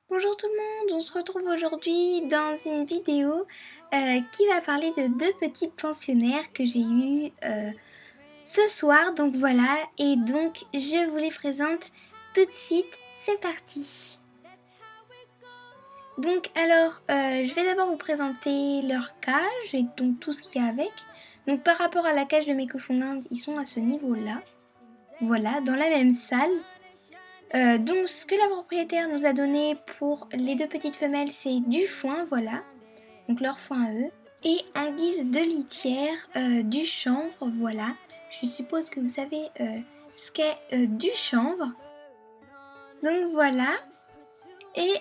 Bonjour tout le monde, on se retrouve aujourd'hui dans une vidéo qui va parler de deux petits pensionnaires que j'ai eus ce soir. Donc voilà, et donc je vous les présente tout de suite, c'est parti. Donc alors, je vais d'abord vous présenter leur cage et donc tout ce qu'il y a avec. Donc par rapport à la cage de mes cochons d'Inde, ils sont à ce niveau-là. Voilà, dans la même salle. Donc ce que la propriétaire nous a donné pour les deux petites femelles, c'est du foin, voilà, donc leur foin à eux. Et en guise de litière, du chanvre, voilà. Je suppose que vous savez ce qu'est du chanvre. Donc voilà. Et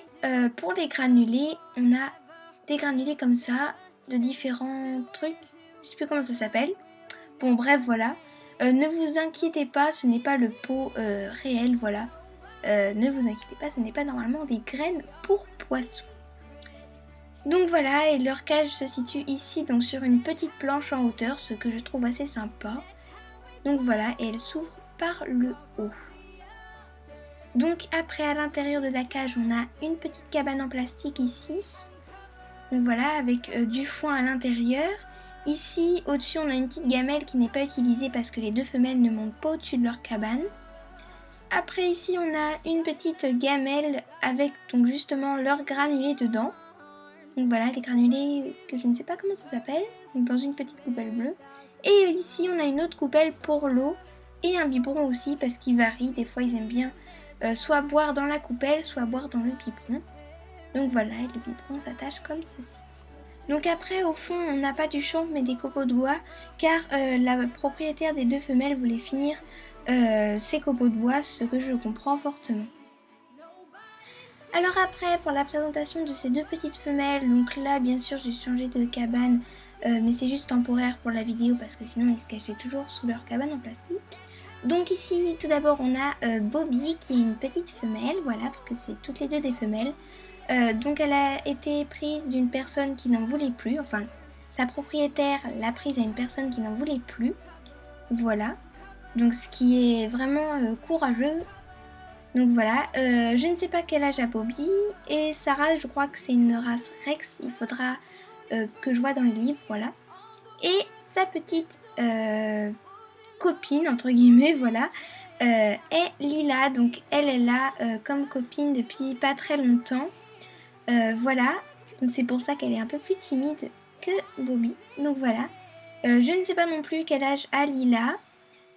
pour les granulés, on a des granulés comme ça, de différents trucs. Je sais plus comment ça s'appelle. Bon bref, voilà. Ne vous inquiétez pas, ce n'est pas le pot réel, voilà. Ne vous inquiétez pas, ce n'est pas normalement des graines pour poissons. Donc voilà, et leur cage se situe ici, donc sur une petite planche en hauteur, ce que je trouve assez sympa. Donc voilà, et elle s'ouvre par le haut. Donc après, à l'intérieur de la cage, on a une petite cabane en plastique ici. Donc voilà, avec du foin à l'intérieur. Ici, au-dessus, on a une petite gamelle qui n'est pas utilisée parce que les deux femelles ne montent pas au-dessus de leur cabane. Après ici on a une petite gamelle avec donc justement leurs granulés dedans. Donc voilà les granulés que je ne sais pas comment ça s'appelle, donc dans une petite coupelle bleue. Et ici on a une autre coupelle pour l'eau et un biberon aussi parce qu'ils varient, des fois ils aiment bien soit boire dans la coupelle, soit boire dans le biberon. Donc voilà, et le biberon s'attache comme ceci. Donc après au fond on n'a pas du chanvre mais des copeaux de bois car la propriétaire des deux femelles voulait finir ces copeaux de bois, ce que je comprends fortement. Alors après, pour la présentation de ces deux petites femelles, donc là bien sûr j'ai changé de cabane, mais c'est juste temporaire pour la vidéo parce que sinon ils se cachaient toujours sous leur cabane en plastique. Donc ici tout d'abord on a Bobby qui est une petite femelle, voilà, parce que c'est toutes les deux des femelles. Donc elle a été prise d'une personne qui n'en voulait plus, enfin sa propriétaire l'a prise à une personne qui n'en voulait plus, voilà. Donc ce qui est vraiment courageux. Donc voilà, je ne sais pas quel âge a Bobby et sa race, je crois que c'est une race Rex, il faudra que je vois dans le livre, voilà. Et sa petite copine, entre guillemets, voilà, est Lila, donc elle est là comme copine depuis pas très longtemps, voilà. Donc c'est pour ça qu'elle est un peu plus timide que Bobby, donc voilà. Je ne sais pas non plus quel âge a Lila,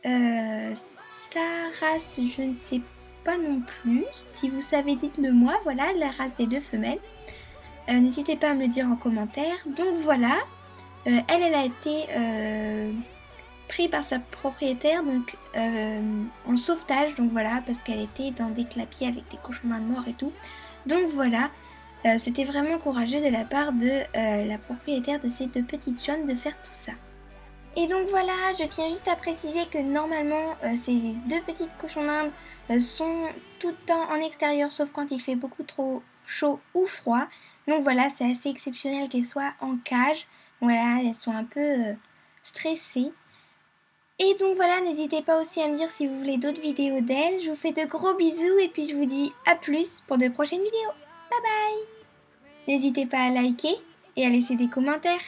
sa race, je ne sais pas non plus. Si vous savez, dites-le moi. Voilà, la race des deux femelles. N'hésitez pas à me le dire en commentaire. Donc voilà, elle a été prise par sa propriétaire donc en sauvetage. Donc voilà, parce qu'elle était dans des clapiers avec des cochons d'Inde morts et tout. Donc voilà, c'était vraiment courageux de la part de la propriétaire de ces deux petites jaunes de faire tout ça. Et donc voilà, je tiens juste à préciser que normalement ces deux petites cochons d'Inde sont tout le temps en extérieur sauf quand il fait beaucoup trop chaud ou froid. Donc voilà, c'est assez exceptionnel qu'elles soient en cage. Voilà, elles sont un peu stressées. Et donc voilà, n'hésitez pas aussi à me dire si vous voulez d'autres vidéos d'elles. Je vous fais de gros bisous et puis je vous dis à plus pour de prochaines vidéos. Bye bye. N'hésitez pas à liker et à laisser des commentaires.